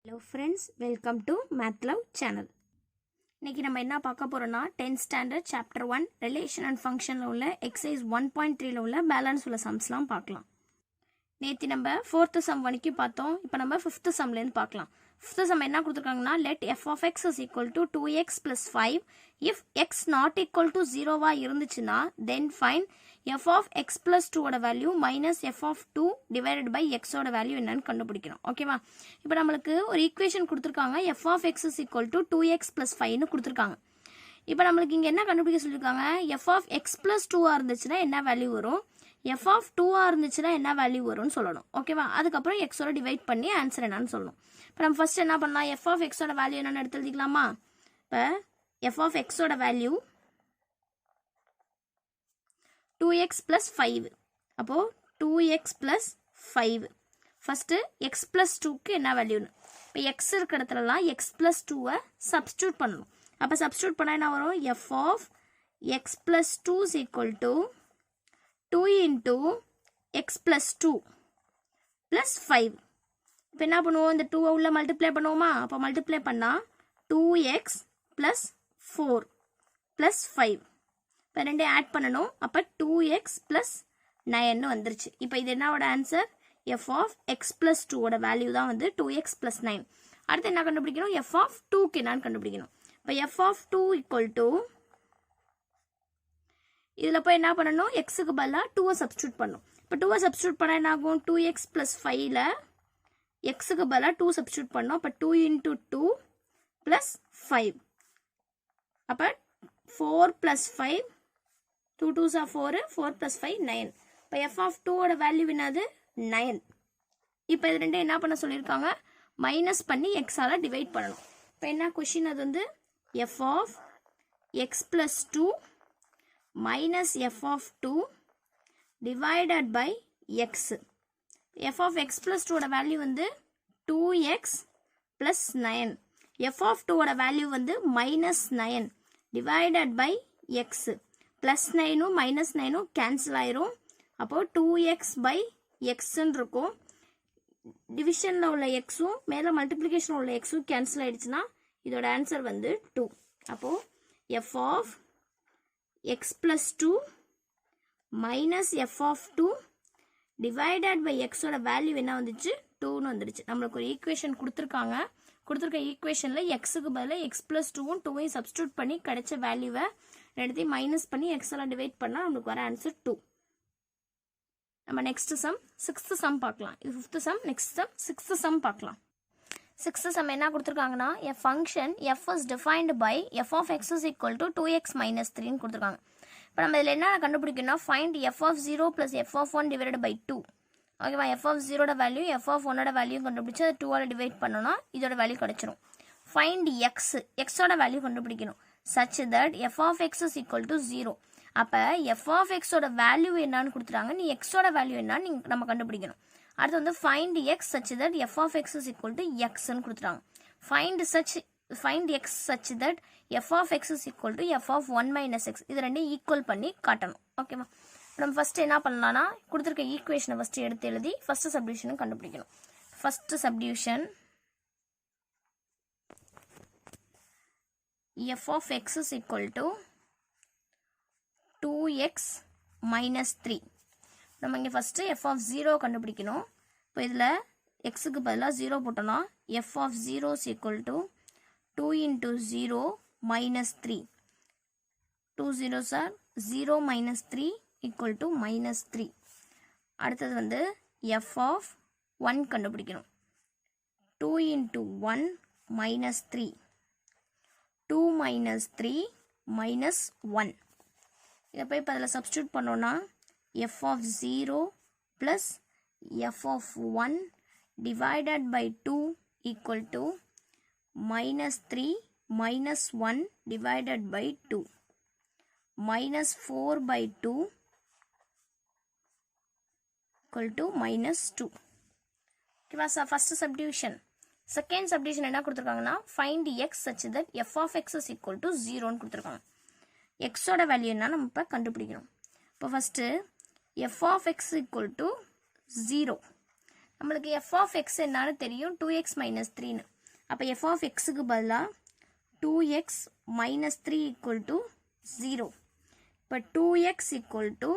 Hello friends, welcome to Math Love channel. இன்னைக்கு நம்ம என்ன பார்க்க போறோம்னா 10th standard chapter 1 relation and function ல உள்ள exercise 1.3 ல உள்ள balance உள்ள sumsலாம் பார்க்கலாம். நேத்தி நம்ம 4th sum வரைக்கும் பார்த்தோம். இப்போ நம்ம 5th sumல இருந்து பார்க்கலாம். 5th sum என்ன கொடுத்திருக்காங்கன்னா let f of x is equal to 2x plus 5 if x not equal to 0 இருந்துச்சுன்னா then find f of x plus 2 ஓட value minus f of 2 divided by x ஓட வேல்யூ என்னன்னு கண்டுபிடிக்கணும். ஓகேவா? இப்போ நமக்கு ஒரு ஈக்குவேஷன் கொடுத்திருக்காங்க f of x is equal to 2x plus 5 னு கொடுத்திருக்காங்க. இப்போ நமக்கு இங்க என்ன கண்டுபிடிக்க சொல்லிருக்காங்க? f of x plus 2 இருந்துச்சுன்னா என்ன வேல்யூ வரும்? f of 2 இருந்துச்சுன்னா என்ன வேல்யூ வரும்னு சொல்லணும். ஓகேவா? அதுக்கு அப்புறம் x ஓட டிவைட் பண்ணி ஆன்சர் என்னன்னு சொல்லணும். இப்போ நம்ம ஃபர்ஸ்ட் என்ன பண்ணலாம்? f of x ஓட வேல்யூ என்னன்னு எடுத்து எழுதிக்கலாமா? இப்போ f of x ஓட வேல்யூ 2x plus 5. அப்போ 2x plus 5. First x plus 2க்கு என்ன வேல்யூன்னு இப்போ x இருக்கிற இடத்துலலாம் x plus 2 சப்ஸ்டியூட் பண்ணணும். அப்போ சப்ஸ்டியூட் பண்ணா என்ன வரும்? f of x plus 2 is equal to 2 into x plus 2 plus 5. இப்போ என்ன பண்ணுவோம்? இந்த 2 உள்ள மல்டிப்ளை பண்ணுவோமா? அப்போ மல்டிப்ளை பண்ணா 2x plus 4 plus 5. இப்போ ரெண்டே ஆட் பண்ணணும். அப்போ 2x plus 9 வந்துருச்சு. இப்போ இது என்னோட answer? f of x plus 2 ஓட வேல்யூ தான் வந்து 2x plus 9. அடுத்து என்ன கண்டுபிடிக்கணும்? f of 2க்கு என்னன்னு கண்டுபிடிக்கணும். இப்போ f of 2 equal to இதில் போய் என்ன பண்ணணும்? எக்ஸுக்கு பதிலாக 2 சப்ஸ்டியூட் பண்ணணும். இப்போ 2 சப்ஸ்டியூட் பண்ணால் என்ன ஆகும்? 2x plus 5ல எக்ஸுக்கு பதிலாக 2 சப்ஸ்டியூட் பண்ணோம். அப்போ 2 into 2 plus 5. அப்போ 4 plus 5 2 2s are 4 4 plus 5 9. இப்போ f of 2 ஓட வேல்யூ என்னது? 9. இப்போ இது ரெண்டு என்ன பண்ண சொல்லியிருக்காங்க? மைனஸ் பண்ணி எக்ஸால டிவைட் பண்ணணும். இப்போ என்ன கொஷின்? அது வந்து f of x plus 2 minus f of 2 divided by x. f of x plus 2 ஓட வேல்யூ வந்து 2x plus 9. f of 2 ஓட வேல்யூ வந்து minus 9 divided by x. plus 9 minus 9 cancel ஆயிரும். அப்போ 2x by x இருக்கும். டிவிஷன்ல உள்ள xும் மேல மல்டிப்ளிகேஷன் உள்ள xும் கேன்சல் ஆயிடுச்சுன்னா இதோட ஆன்சர் வந்து 2. அப்போ f of x plus 2 minus f of 2 divided by x ஓட வேல்யூ என்ன வந்துச்சு? 2னு வந்துருச்சு. நம்மளுக்கு ஒரு ஈக்குவேஷன் கொடுத்துருக்காங்க. கொடுத்துருக்க ஈக்குவேஷன்ல எக்ஸுக்கு பதிலாக x plus 2வும் 2வையும் சப்ஸ்டியூட் பண்ணி கிடைச்ச வேல்யூவை ரெண்டுத்தையும் மைனஸ் பண்ணி x எல்லாம் டிவைட் பண்ணால் நம்மளுக்கு வர ஆன்சர் 2. நம்ம நெக்ஸ்ட் சம் 6th சம் பார்க்கலாம். இது 5th some. Next sum 6th some பார்க்கலாம். 6th சம் என்ன கொடுத்துருக்காங்கன்னா a function f is defined by f of x is equal to 2x minus 3ன்னு கொடுத்துருக்காங்க. இப்போ நம்ம இதில் என்ன கண்டுபிடிக்கணும்? find f of 0 plus f of 1 divided by 2. ஓகேவா? f of 0 value f of 1 value கண்டுபிடிச்சு அது 2 டிவைட் பண்ணோம்னா இதோட வேல்யூ கிடைச்சிரும். find x ஓட வேல்யூ கண்டுபிடிக்கணும் such that f of x is equal to 0. அப்போ f of x ஓட வேல்யூ என்னன்னு கொடுத்துட்டாங்க. நீ x ஓட வேல்யூ என்னன்னு நம்ம கண்டுபிடிக்கணும். அடுத்து வந்து find x such that f of x is equal to x ன்னு கொடுத்துட்டாங்க. find x such that f of x is equal to f of 1 minus x. இது ரெண்டையும் ஈக்குவல் பண்ணி காட்டணும். ஓகேவா? நம்ம ஃபர்ஸ்ட் என்ன பண்ணலாம்னா கொடுத்துருக்க ஈக்குவேஷனை ஃபர்ஸ்ட் எடுத்து எழுதி ஃபர்ஸ்ட் சப்டிவிஷன் கண்டுபிடிக்கணும். First subdivision f of x is equal to 2x minus 3. நம்ம இங்கே ஃபர்ஸ்ட் f of 0 கண்டுபிடிக்கணும். இப்போ இதில் எக்ஸுக்கு பதிலாக 0 போட்டோம்னா f of 0 is equal to 2 into 0 minus 3. 2 zeros are 0 minus 3 equal to minus 3. அடுத்தது வந்து f of 1 கண்டுபிடிக்கணும். 2 into 1 minus 3. 2 minus 3 minus 1. இதை போய் இப்போ அதில் சப்ஸ்டியூட் பண்ணோன்னா f of 0 plus f of 1 divided by 2 equal to minus 3 minus 1 divided by 2. minus 4 by 2 equal to minus 2. ஓகேவா? First subdivision. Second subdivision என்ன கொடுத்துருக்காங்கன்னா find x such that f of x is equal to 0ன்னு கொடுத்துருக்காங்க. x ஓட value என்ன நம்ம இப்போ கண்டுபிடிக்கணும். இப்போ first f of x equal to 0. நம்மளுக்கு f of x என்னன்னு தெரியும் 2x minus 3ன்னு. அப்போ f of xக்கு பதிலாக 2x minus 3 equal to 0. இப்போ 2x equal to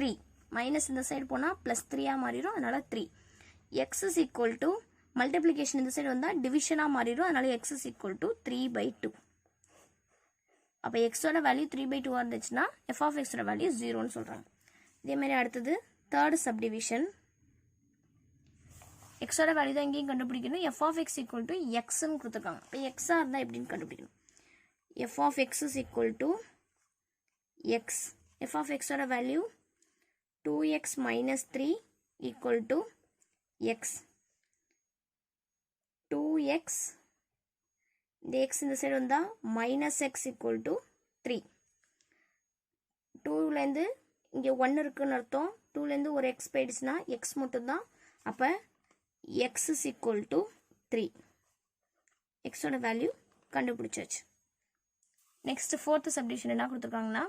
3. மைனஸ் இந்த சைடு போனால் ப்ளஸ் 3ஆக மாறிடும், அதனால் 3. x is equal to multiplication இந்த சைடு வந்தால் டிவிஷனாக மாறிடும், அதனால் x is equal to 3/2. அப்போ எக்ஸோட வேல்யூ 3/2 இருந்துச்சுன்னா f of xோட வேல்யூ 0ன்னு சொல்கிறாங்க. இதேமாதிரி அடுத்தது தேர்ட் சப்டிவிஷன். எக்ஸோட வேல்யூ தான் எங்கேயும் கண்டுபிடிக்கணும். f of x equal to xன்னு கொடுத்துருக்காங்க. இப்போ எக்ஸாக இருந்தால் எப்படின்னு கண்டுபிடிக்கணும். f of x is equal to x. f of xோட value 2x minus 3 equal to x. 2x இந்த x இந்த சைடு வந்தால் minus x equal to 3. 2லேருந்து இங்கே 1 இருக்குன்னு அர்த்தம். 2லேருந்து ஒரு x போயிடுச்சுன்னா x மட்டும்தான். அப்போ x is equal to 3. xோட value கண்டுபிடிச்சாச்சு. நெக்ஸ்ட் ஃபோர்த் சப்டிவிஷன் என்ன கொடுத்துருக்காங்கன்னா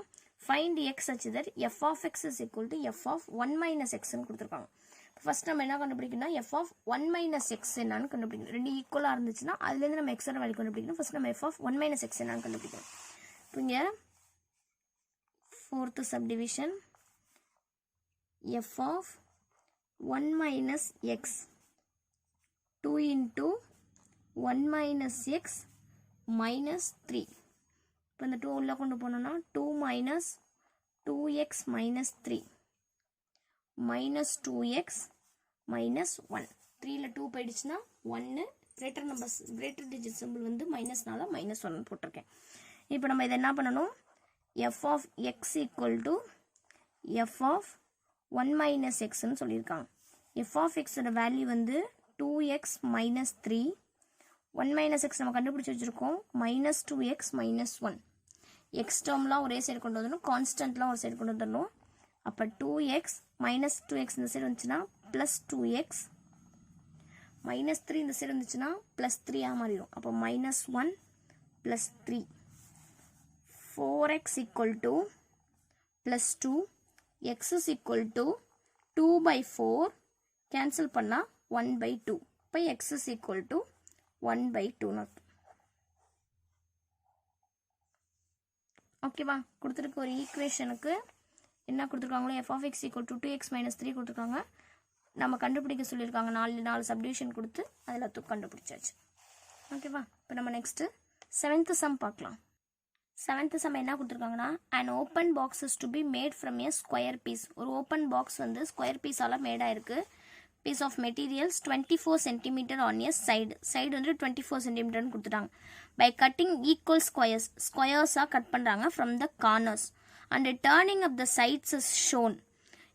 find x such that f of x is equal to f of 1 minus xன்னு கொடுத்துருக்காங்க. ஃபர்ஸ்ட் நம்ம என்ன கண்டுபிடிக்கணும்னா f of 1 minus x என்னன்னு கண்டுபிடிக்கணும். ரெண்டு ஈக்குவலாக இருந்துச்சுன்னா அதுலேருந்து நம்ம xோட வேல்யூ கண்டுபிடிக்கணும். ஃபர்ஸ்ட் நம்ம f of 1 minus x என்னன்னு கண்டுபிடிக்கணும். இப்போ இங்கே fourth subdivision f of 1 minus x 2 into 1 minus x minus 3. இப்போ இந்த 2 உள்ளே கொண்டு போனோம்னா 2 minus 2x minus 3 minus 2x minus 1. 3ல் 2 போயிடுச்சுன்னா 1. Greater numbers greater digit simple வந்து மைனஸ்னால -1 போட்டிருக்கேன். இப்போ நம்ம இதை என்ன பண்ணணும், f of x equal to f of 1 minus xன்னு சொல்லியிருக்காங்க. f of xோட வேல்யூ வந்து 2x minus 3. 1 minus x நம்ம கண்டுபிடிச்சி வச்சுருக்கோம். minus 2x minus 1. x டேர்ம்லாம் ஒரே சைடு கொண்டு வந்துடணும், கான்ஸ்டன்ட்லாம் ஒரு சைடு கொண்டு வந்துடணும். அப்போ 2x minus 2x இந்த சைடு வந்துச்சுன்னா ப்ளஸ் 2x minus 3 இந்த சைடு வந்துச்சுன்னா ப்ளஸ் 3ஆக மாறிடும். அப்போ -1 plus 3. 4x equal to plus 2. x is equal to 2/4. Cancel பண்ணால் 1/2. இப்போ x is equal to 1/2. ஓகேவா, கொடுத்துருக்க ஒரு ஈக்குவேஷனுக்கு என்ன கொடுத்துருக்காங்களோ f of x equal to 2x minus 3 கொடுத்துருக்காங்க. நம்ம கண்டுபிடிக்க சொல்லியிருக்காங்க. 4 சப்டிவிஷன் கொடுத்து அதில் கண்டுபிடிச்சாச்சு. ஓகேவா, இப்போ நம்ம நெக்ஸ்ட்டு 7th சம் பார்க்கலாம். 7th சம் என்ன கொடுத்துருக்காங்கன்னா an open box is to be made from a square piece. ஒரு ஓப்பன் பாக்ஸ் வந்து ஸ்கொயர் பீஸால் மேடாக இருக்குது. piece of materials 24 cm on a side வந்து 24 cm கொடுத்துட்டாங்க. by cutting equal squares cut பண்ணுறாங்க from the corners and turning up the sides is shown.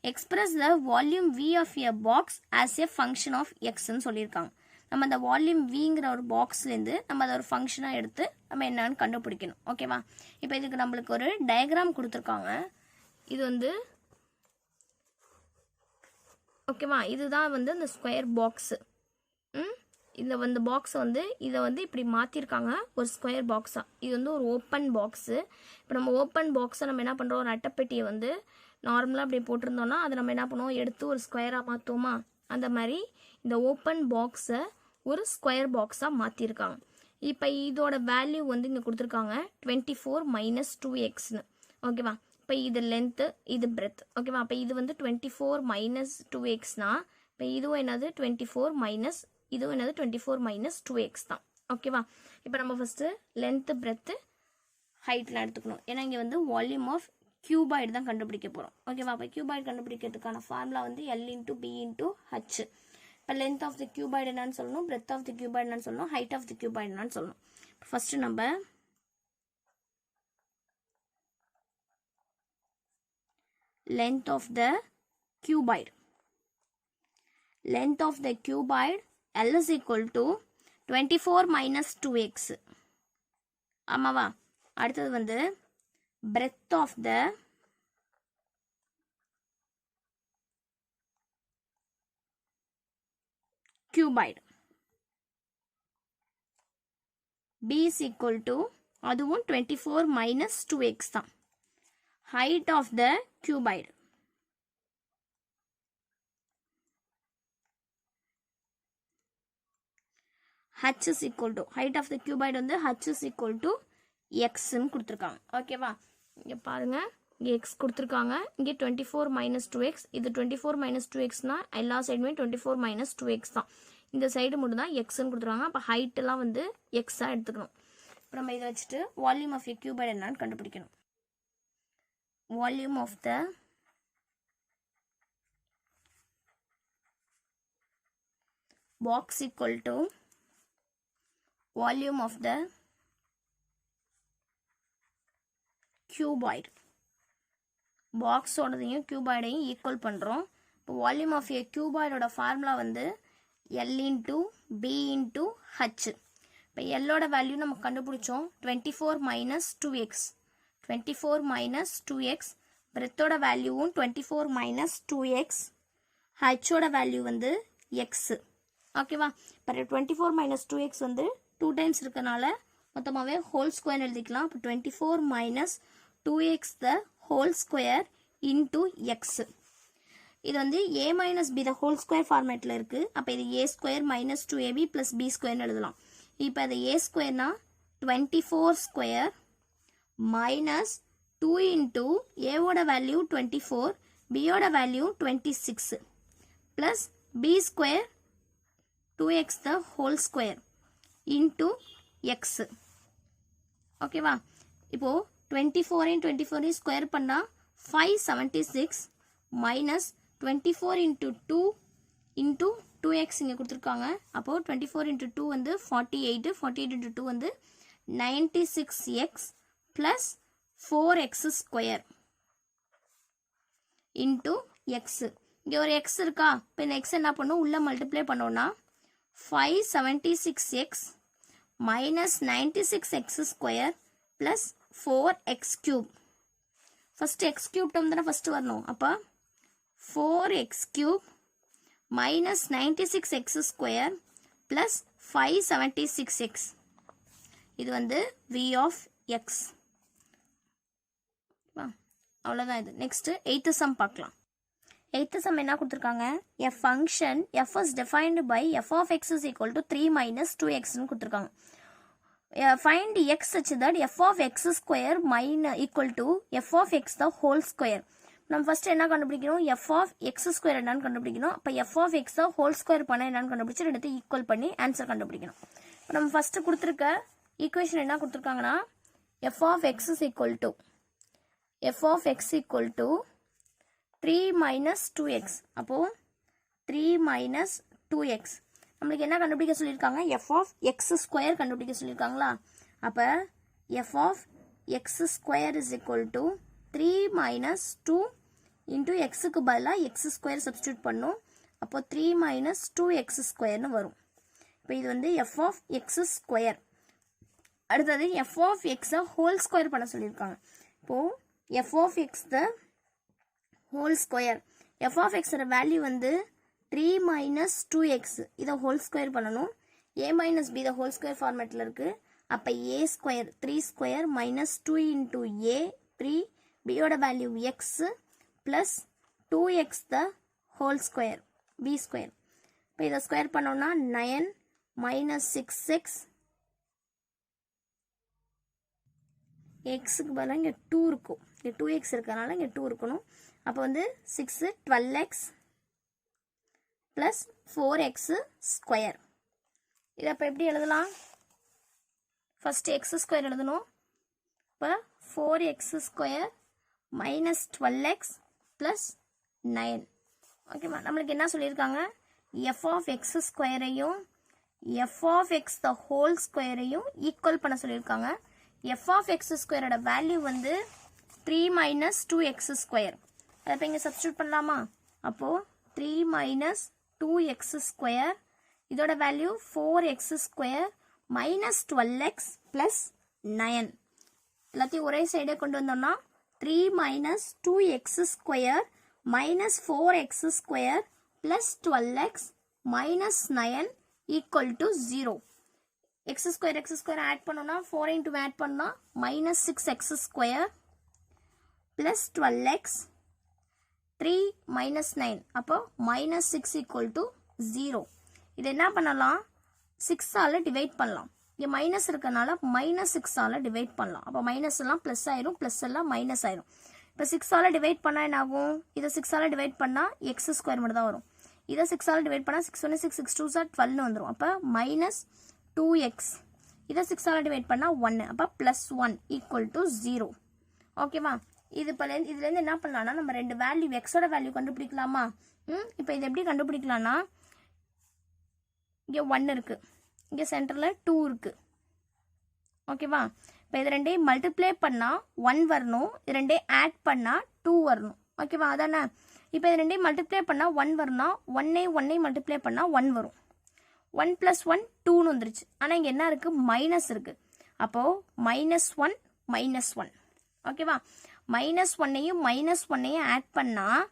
express the volume v of a box as a function of x ன்னு சொல்லியிருக்காங்க. நம்ம அந்த volume விங்கிற ஒரு பாக்ஸ்லேருந்து நம்ம அதை ஒரு ஃபங்க்ஷனாக எடுத்து நம்ம என்னன்னு கண்டுபிடிக்கணும். ஓகேவா, இப்போ இதுக்கு நம்மளுக்கு ஒரு டயக்ராம் கொடுத்துருக்காங்க. இது வந்து ஓகேவா, இதுதான் வந்து இந்த ஸ்கொயர் பாக்ஸு. இந்த வந்து பாக்ஸை வந்து இதை வந்து இப்படி மாற்றிருக்காங்க ஒரு ஸ்கொயர் பாக்ஸாக. இது வந்து ஒரு ஓப்பன் பாக்ஸு. இப்போ நம்ம ஓப்பன் பாக்ஸை நம்ம என்ன பண்ணுறோம், ஒரு அட்டைப்பெட்டியை வந்து நார்மலாக அப்படி போட்டிருந்தோன்னா அதை நம்ம என்ன பண்ணுவோம், எடுத்து ஒரு ஸ்கொயராக மாற்றுவோமா, அந்த மாதிரி இந்த ஓப்பன் பாக்ஸை ஒரு ஸ்கொயர் பாக்ஸாக மாற்றிருக்காங்க. இப்போ இதோட வேல்யூ வந்து இங்கே கொடுத்துருக்காங்க 24 minus 2xன்னு. ஓகேவா, இப்போ இது லென்த்து, இது பிரெத். ஓகேவா, அப்போ இது வந்து 24 minus 2xனா இப்போ இதுவும் என்னது 24 மைனஸ் இதுவும் என்னது 24 minus 2x தான். ஓகேவா, இப்போ நம்ம ஃபஸ்ட்டு லென்த்து பிரெத்து ஹைட்லாம் எடுத்துக்கணும். ஏன்னா இங்கே வந்து வால்யூம் ஆஃப் கியூபாய்டு தான் கண்டுபிடிக்க போகிறோம். ஓகேவா, அப்போ கியூபாய்டு கண்டுபிடிக்கிறதுக்கான ஃபார்முலா வந்து L into B into H. இப்போ லென்த் ஆஃப் தி கியூபாய்டு என்னன்னு சொல்லணும், பிரெத் ஆஃப் தி கியூபாய்டு என்னன்னு சொல்லணும், ஹைட் ஆஃப் தி கியூபாய்டு என்னன்னு சொல்லணும். ஃபஸ்ட்டு நம்ம length of the cuboid. Length of the cuboid L is equal to 24 minus 2x. ஆமாவா, அடுத்தது வந்து breadth of the cuboid B is equal to அதுவும் 24 minus 2x தான். height of the cuboid h is equal to height of the cuboid வந்து h is equal to x ன்னு கொடுத்துருக்காங்க. ஓகேவா? இங்கே பாருங்க, இங்கே x கொடுத்துருக்காங்க, இங்கே 24 minus 2x, இது 24 minus 2xனா எல்லா சைடுமே 24 minus 2x தான். இந்த சைடு மட்டும் தான் எக்ஸ்ன்னு கொடுத்துருவாங்க. அப்போ ஹைட்டெல்லாம் வந்து எக்ஸாக எடுத்துக்கணும். இப்போ நம்ம இதை வச்சுட்டு வால்யூம் ஆஃப் எ கியூபாய்டு என்னன்னு கண்டுபிடிக்கணும். Volume of the box equal to volume of the cuboid. பாக்ஸோடதையும் கியூபாய்டையும் ஈக்குவல் பண்ணுறோம். இப்போ வால்யூம் ஆஃப் ஏ கியூபாய்டோட ஃபார்முலா வந்து L into B into H. இப்போ Lோட வேல்யூ நம்ம கண்டுபிடிச்சோம் 24 minus 2x. 24 minus 2x. பிரெத்தோட வேல்யூவும் 24 minus 2x. Hோட வேல்யூ வந்து x. ஓகேவா? இப்போ 24 minus 2x வந்து 2 டைம்ஸ் இருக்கனால மொத்தமாகவே ஹோல் ஸ்கொயர் எழுதிக்கலாம். இப்போ 24 minus 2x the whole square into x. இது வந்து a minus b the whole square ஃபார்மேட்டில் இருக்குது. அப்போ இது a square minus 2ab plus b square எழுதலாம். இப்போ அது a squareனா 24 square minus 2 into a ஓட வேல்யூ 24, b ஓட value 26 plus b square 2x the whole square into x. ஓகேவா? இப்போ 24 ஸ்கொயர் பண்ணால் 576 minus 24 into 2 into 2x இங்கே கொடுத்துருக்காங்க. அப்போது 24 into 2 வந்து 48, 48 into 2 வந்து 96x plus 4x square into x. இங்கே ஒரு x இருக்கா? இப்போ இந்த x என்ன பண்ணும்? உள்ள மல்டிப்ளை பண்ணோன்னா 576x minus 96x square plus 4x cube. First x cube term தானே ஃபர்ஸ்ட் வரணும். அப்போ 4x cube minus 96x square plus 576x. இது வந்து v of x. அவ்வளோதான் இது. நெக்ஸ்ட் 8th சம் பார்க்கலாம். 8th சம் என்ன கொடுத்துருக்காங்க? a function f is defined by f of x is equal to 3 minus 2x ன்னு கொடுத்துருக்காங்க. Find x such that f of x square minus equal to f of x the whole square. நம்ம first என்ன கண்டுபிடிக்கணும்? f of x square என்னன்னு கண்டுபிடிக்கணும். அப்போ f of x whole square பண்ண என்னன்னு கண்டுபிடிச்சு ரெண்டுத்தையும் ஈக்குவல் பண்ணி ஆன்சர் கண்டுபிடிக்கணும். இப்போ நம்ம ஃபர்ஸ்ட் கொடுத்துருக்க ஈக்குவேஷன் என்ன கொடுத்துருக்காங்கன்னா f of x is equal to 3 minus 2x. அப்போ 3 minus 2x. நம்மளுக்கு என்ன கண்டுபிடிக்க சொல்லியிருக்காங்க? f of x square கண்டுபிடிக்க சொல்லியிருக்காங்களா? அப்போ f of x square is equal to 3 minus 2 into xக்கு பதிலாக x square substitute பண்ணும். அப்போ 3 minus 2x squareனு வரும். இப்போ இது வந்து f of x square. அடுத்தது f of x whole square பண்ண சொல்லியிருக்காங்க. இப்போது f of x the whole square. f of x value வந்து 3 minus 2x. இதை ஹோல் ஸ்கொயர் பண்ணணும். a minus b the whole square ஃபார்மேட்டில் இருக்குது. அப்போ a square 3 square minus 2 into a 3, b ஓட value x plus 2x the whole square b square. இப்போ இதை square பண்ணோம்னா 9 minus 6x. xக்கு பதிலாக இங்கே 2 இருக்கும். இங்கே 2x இருக்கிறதுனால இங்கே 2 இருக்கணும். அப்போ வந்து 6 12x plus 4x square. இதை அப்போ எப்படி எழுதலாம்? ஃபர்ஸ்ட் x ஸ்கொயர் எழுதணும். இப்போ 4x square minus 12x plus 9. ஓகேவா? நம்மளுக்கு என்ன சொல்லியிருக்காங்க? f of x ஸ்கொயரையும் f of x the whole ஸ்கொயரையும் ஈக்குவல் பண்ண சொல்லியிருக்காங்க. f of x ஸ்கொயரோட வேல்யூ வந்து 3 minus 2x ஸ்கொயர். அதை இப்போ இங்கே சப்ஸ்டியூட் பண்ணலாமா? அப்போது 3 minus 2x ஸ்கொயர், இதோட value 4x square minus 12x plus 9. எல்லாத்தையும் ஒரே சைடே கொண்டு வந்தோம்னா 3 minus 2x square minus 4x square plus 12x minus 9 equal to 0. x square add பண்ணோம்னா 4 இன்ட்டு ஆட் பண்ணால் minus 6x square plus 12x 3 minus 9. அப்போ minus 6 equal to 0. இது என்ன பண்ணலாம்? 6ஆல் டிவைட் பண்ணலாம். இங்கே மைனஸ் இருக்கனால -6ஆல் டிவைட் பண்ணலாம். அப்போ மைனஸ் எல்லாம் ப்ளஸ் ஆயிரும், ப்ளஸ் எல்லாம் மைனஸ் ஆயிரும். இப்போ 6ஆல் டிவைட் பண்ணால் என்ன ஆகும்? இதை 6ஆல் டிவைட் பண்ணால் எக்ஸ் ஸ்கொயர் மட்டும் தான் வரும். இதை 6ஆல் டிவைட் பண்ணால் 6 1 6 6 2 12 வந்துடும். அப்போ -2x. இதை 6ஆல் டிவைட் பண்ணால் 1. அப்போ +1 = 0. ஓகேவா? இதுலேருந்து என்ன பண்ணலாம்னா நம்ம ரெண்டு வேல்யூ எக்ஸோட வேல்யூ கண்டுபிடிக்கலாமா? இப்போ இது எப்படி கண்டுபிடிக்கலாம்னா இங்கே 1 இருக்குது, இங்கே சென்டரில் 2 இருக்குது. ஓகேவா? இப்போ இது ரெண்டையும் மல்டிப்ளை பண்ணால் 1 வரணும், இது ரெண்டையும் ஆட் பண்ணால் 2 வரணும். ஓகேவா? அதானே? இப்போ இது ரெண்டையும் மல்டிப்ளை பண்ணால் 1 வரணும், 1 மல்டிப்ளை பண்ணால் 1 வரும். 1 + 1 2ன்னு வந்துருச்சு. ஆனால் இங்கே என்ன இருக்குது? மைனஸ் இருக்குது. அப்போது -1 -1. ஓகேவா? -1ஐயும் -1ஐயும் ஆட் பண்ணால்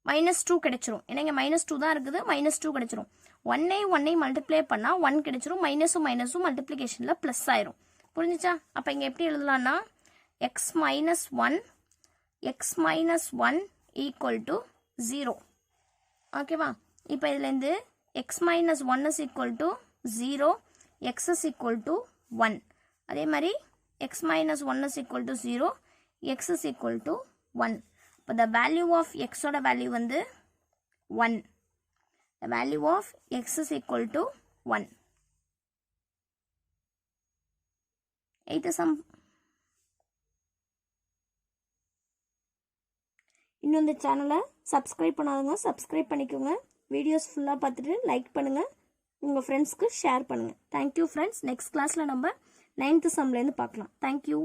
-2 கிடைச்சிரும். ஏன்னா இங்கே -2 தான் இருக்குது, -2 கிடைச்சிரும். 1ஐயும் மல்டிப்ளை பண்ணால் 1 கிடைச்சிரும். மைனஸும் மல்டிப்ளிகேஷனில் ப்ளஸ் ஆயிரும். புரிஞ்சுச்சா? அப்போ இங்கே எப்படி எழுதலாம்னா x - 1 = 0. ஓகேவா? இப்போ இதுலேருந்து x - 1 = 0, x = 1. அதே மாதிரி x - 1 = 0, x = 1. இப்போ the value of x ஓட வேல்யூ வந்து 1. The value of x = 1. 8th sum. இன்னும் இந்த சேனலை சப்ஸ்கிரைப் பண்ணாதவங்க சப்ஸ்கிரைப் பண்ணிக்கோங்க. வீடியோஸ் ஃபுல்லாக பார்த்துட்டு லைக் பண்ணுங்கள், உங்கள் ஃப்ரெண்ட்ஸ்க்கு ஷேர் பண்ணுங்கள். Thank you friends. நெக்ஸ்ட் கிளாஸில் நம்ம 9th சம்லேருந்து பார்க்கலாம். தேங்க்யூ.